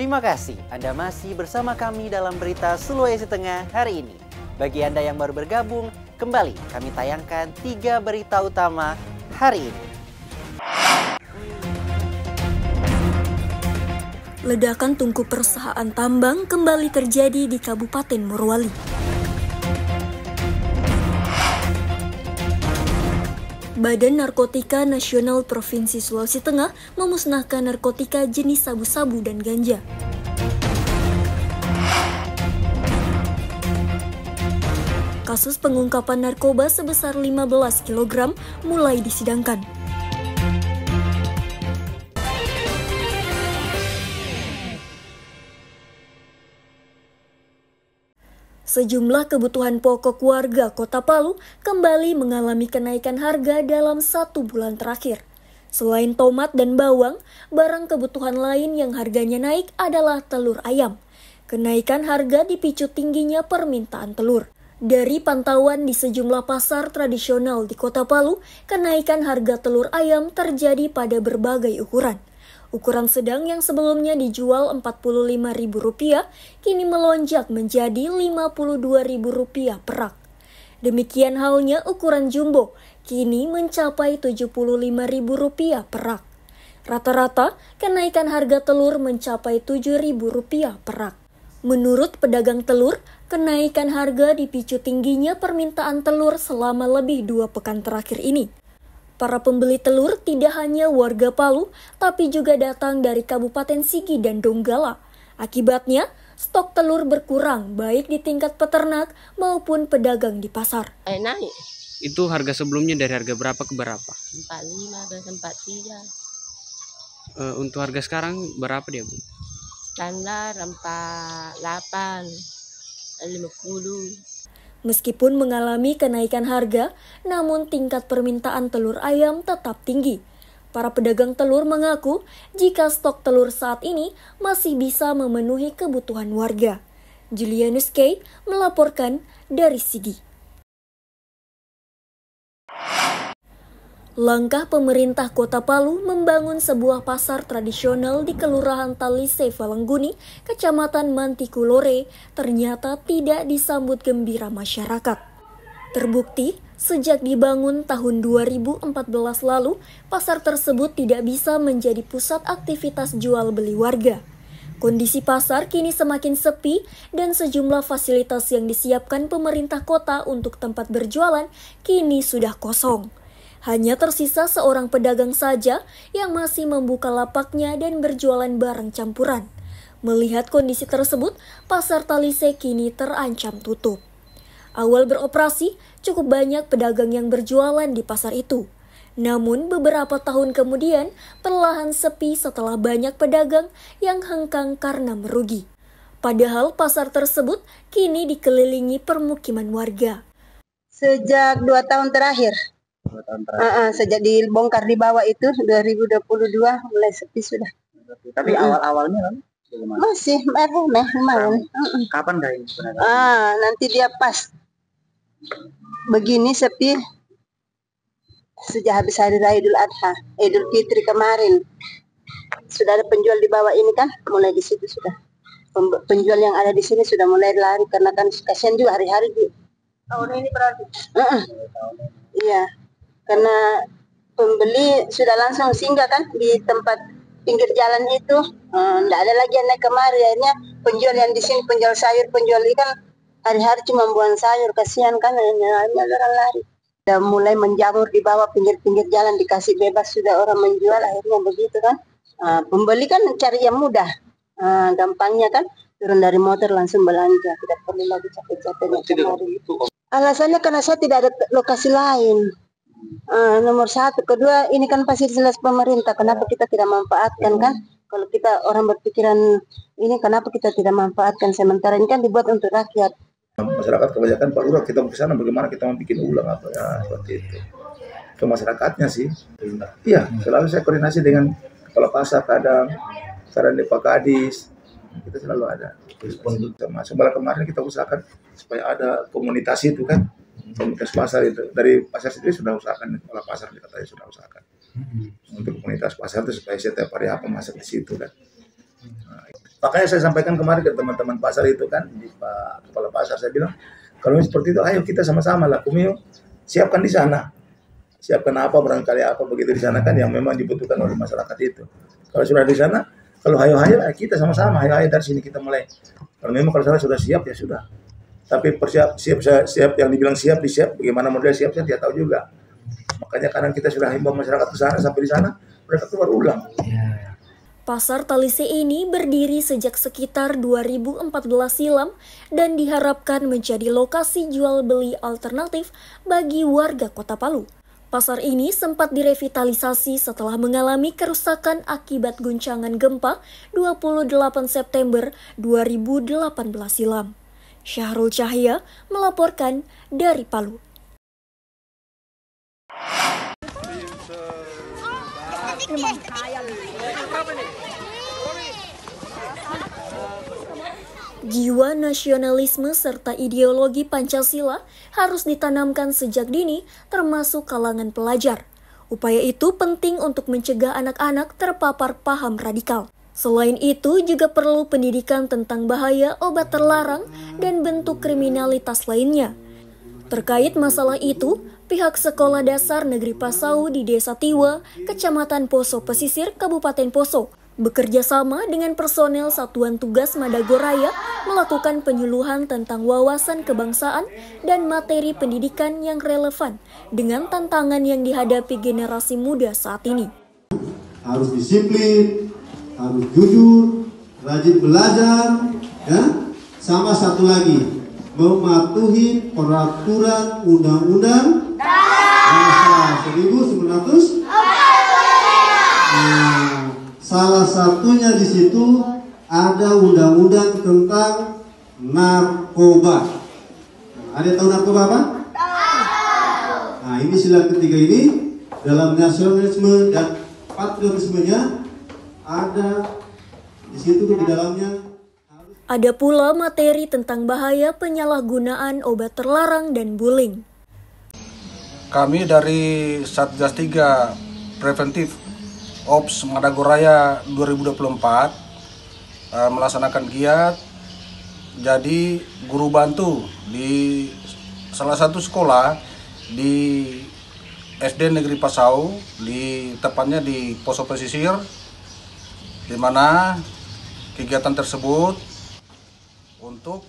Terima kasih Anda masih bersama kami dalam berita Sulawesi Tengah hari ini. Bagi Anda yang baru bergabung, kembali kami tayangkan 3 berita utama hari ini. Ledakan tungku perusahaan tambang kembali terjadi di Kabupaten Morowali. Badan Narkotika Nasional Provinsi Sulawesi Tengah memusnahkan narkotika jenis sabu-sabu dan ganja. Kasus pengungkapan narkoba sebesar 15 kg mulai disidangkan. Sejumlah kebutuhan pokok warga Kota Palu kembali mengalami kenaikan harga dalam 1 bulan terakhir. Selain tomat dan bawang, barang kebutuhan lain yang harganya naik adalah telur ayam. Kenaikan harga dipicu tingginya permintaan telur. Dari pantauan di sejumlah pasar tradisional di Kota Palu, kenaikan harga telur ayam terjadi pada berbagai ukuran. Ukuran sedang yang sebelumnya dijual Rp45.000 kini melonjak menjadi Rp52.000 per rak. Demikian halnya ukuran jumbo kini mencapai Rp75.000 per rak. Rata-rata kenaikan harga telur mencapai Rp7.000 per rak. Menurut pedagang telur, kenaikan harga dipicu tingginya permintaan telur selama lebih 2 pekan terakhir ini. Para pembeli telur tidak hanya warga Palu, tapi juga datang dari Kabupaten Sigi dan Donggala. Akibatnya, stok telur berkurang baik di tingkat peternak maupun pedagang di pasar. Naik. Itu harga sebelumnya dari harga berapa ke berapa? 45 ke 43. Untuk harga sekarang berapa dia, Bu? Standar 48, 50. Meskipun mengalami kenaikan harga, namun tingkat permintaan telur ayam tetap tinggi. Para pedagang telur mengaku jika stok telur saat ini masih bisa memenuhi kebutuhan warga. Julianus K. melaporkan dari Sigi. Langkah pemerintah Kota Palu membangun sebuah pasar tradisional di Kelurahan Talise Valengguni, Kecamatan Mantikulore, ternyata tidak disambut gembira masyarakat. Terbukti, sejak dibangun tahun 2014 lalu, pasar tersebut tidak bisa menjadi pusat aktivitas jual beli warga. Kondisi pasar kini semakin sepi dan sejumlah fasilitas yang disiapkan pemerintah kota untuk tempat berjualan kini sudah kosong. Hanya tersisa seorang pedagang saja yang masih membuka lapaknya dan berjualan barang campuran. Melihat kondisi tersebut, pasar Talise kini terancam tutup. Awal beroperasi, cukup banyak pedagang yang berjualan di pasar itu. Namun beberapa tahun kemudian, perlahan sepi setelah banyak pedagang yang hengkang karena merugi. Padahal pasar tersebut kini dikelilingi permukiman warga. Sejak 2 tahun terakhir. Sejak dibongkar di bawah itu 2022 mulai sepi sudah. Tapi awal-awalnya kan masih lumayan. Kapan dah ini sebenarnya? Nanti dia pas begini sepi sejak habis hari raya Idul Adha, Idul Fitri kemarin. Sudah ada penjual di bawah ini kan, mulai di situ sudah. Penjual yang ada di sini sudah mulai lari karena kan kasihan juga hari-hari di tahun ini berarti. Iya. Karena pembeli sudah langsung singgah kan di tempat pinggir jalan itu, tidak ada lagi yang naik kemari. Akhirnya penjual yang di sini, penjual sayur, penjual ikan, hari-hari cuma buang sayur, kasihan kan, hanya orang lari. Sudah mulai menjamur di bawah pinggir-pinggir jalan, dikasih bebas sudah orang menjual, akhirnya begitu kan. Pembeli kan cari yang mudah, gampangnya kan, turun dari motor langsung belanja, tidak perlu lagi capek-capek. Alasannya karena saya tidak ada lokasi lain. Nomor 1, kedua ini kan fasilitas pemerintah, kenapa kita tidak manfaatkan kan? Kalau kita orang berpikiran ini kenapa kita tidak manfaatkan, sementara ini kan dibuat untuk rakyat. Masyarakat kebanyakan Pak Lurah kita ke sana bagaimana kita bikin ulang apa ya seperti itu. Ke masyarakatnya sih. Iya, selalu saya koordinasi dengan kepala pasar kadang di Pak Kadis. Kita selalu ada. Sebenarnya kemarin kita usahakan supaya ada komunitas itu kan. Komunitas pasar itu dari pasar sendiri sudah usahakan, kepala pasar katanya sudah usahakan untuk komunitas pasar itu supaya setiap hari apa masuk di situ kan. Makanya saya sampaikan kemarin ke teman-teman pasar itu kan, di Pak Kepala Pasar, saya bilang, kalau seperti itu, ayo kita sama-sama lah, Kumio, siapkan di sana. Siapkan apa, barangkali apa begitu di sana kan yang memang dibutuhkan oleh masyarakat itu. Kalau sudah di sana, kalau hayo-hayo kita sama-sama, hayo-hayo dari sini kita mulai. Kalau memang kalau sudah siap ya sudah. Tapi siap yang dibilang siap, bagaimana model siap saya tidak tahu juga. Makanya kadang kita sudah himbau masyarakat ke sana, sampai di sana mereka keluar ulang. Pasar Talise ini berdiri sejak sekitar 2014 silam dan diharapkan menjadi lokasi jual beli alternatif bagi warga Kota Palu. Pasar ini sempat direvitalisasi setelah mengalami kerusakan akibat guncangan gempa 28 September 2018 silam. Syahrul Cahya melaporkan dari Palu. Jiwa nasionalisme serta ideologi Pancasila harus ditanamkan sejak dini, termasuk kalangan pelajar. Upaya itu penting untuk mencegah anak-anak terpapar paham radikal. Selain itu, juga perlu pendidikan tentang bahaya obat terlarang dan bentuk kriminalitas lainnya. Terkait masalah itu, pihak Sekolah Dasar Negeri Pasau di Desa Tiwa, Kecamatan Poso Pesisir, Kabupaten Poso, bekerja sama dengan personel Satuan Tugas Madagoraya melakukan penyuluhan tentang wawasan kebangsaan dan materi pendidikan yang relevan dengan tantangan yang dihadapi generasi muda saat ini. Harus disiplin, harus jujur, rajin belajar, ya. Sama satu lagi, mematuhi peraturan undang-undang dasar 1945. Salah satunya di situ ada undang-undang tentang narkoba. Ada tahu narkoba apa? Nah, ini sila ketiga ini dalam nasionalisme dan patriotismenya ada di situ di dalamnya. Ada pula materi tentang bahaya penyalahgunaan obat terlarang dan bullying. Kami dari Satgas 3 Preventif Ops Madagoraya 2024 melaksanakan giat jadi guru bantu di salah satu sekolah di SD Negeri Pasau, tepatnya di Poso Pesisir, di mana kegiatan tersebut untuk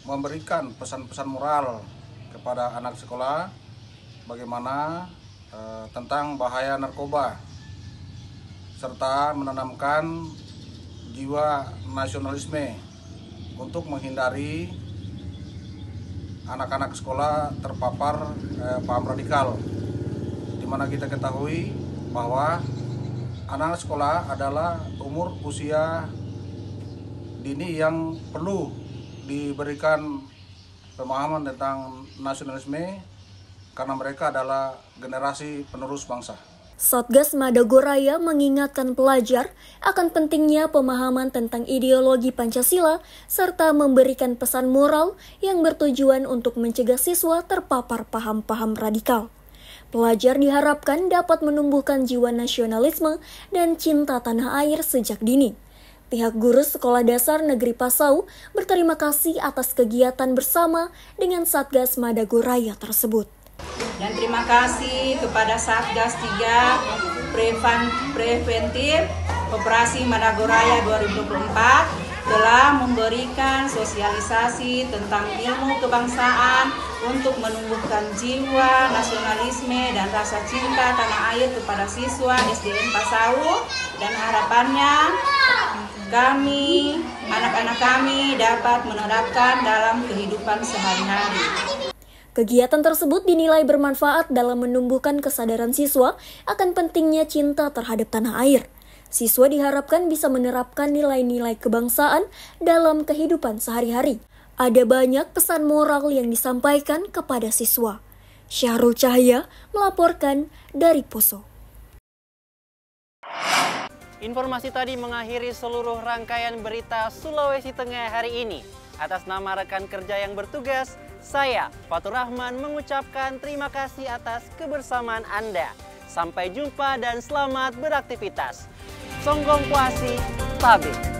memberikan pesan-pesan moral kepada anak sekolah bagaimana tentang bahaya narkoba, serta menanamkan jiwa nasionalisme untuk menghindari anak-anak sekolah terpapar paham radikal, di mana kita ketahui bahwa anak-anak sekolah adalah umur usia dini yang perlu diberikan pemahaman tentang nasionalisme karena mereka adalah generasi penerus bangsa. Satgas Madagoraya mengingatkan pelajar akan pentingnya pemahaman tentang ideologi Pancasila serta memberikan pesan moral yang bertujuan untuk mencegah siswa terpapar paham-paham radikal. Pelajar diharapkan dapat menumbuhkan jiwa nasionalisme dan cinta tanah air sejak dini. Pihak guru Sekolah Dasar Negeri Pasau berterima kasih atas kegiatan bersama dengan Satgas Madagoraya tersebut. Dan terima kasih kepada Satgas 3 Preventif Operasi Madagoraya 2024 telah memberikan sosialisasi tentang ilmu kebangsaan untuk menumbuhkan jiwa nasionalisme dan rasa cinta tanah air kepada siswa SDN Pasau, dan harapannya kami, anak-anak kami dapat menerapkan dalam kehidupan sehari-hari. Kegiatan tersebut dinilai bermanfaat dalam menumbuhkan kesadaran siswa akan pentingnya cinta terhadap tanah air. Siswa diharapkan bisa menerapkan nilai-nilai kebangsaan dalam kehidupan sehari-hari. Ada banyak pesan moral yang disampaikan kepada siswa. Syahrul Cahya melaporkan dari Poso. Informasi tadi mengakhiri seluruh rangkaian berita Sulawesi Tengah hari ini. Atas nama rekan kerja yang bertugas, saya, Fatur Rahman, mengucapkan terima kasih atas kebersamaan Anda. Sampai jumpa dan selamat beraktivitas. Songgong Puasi, Tabe.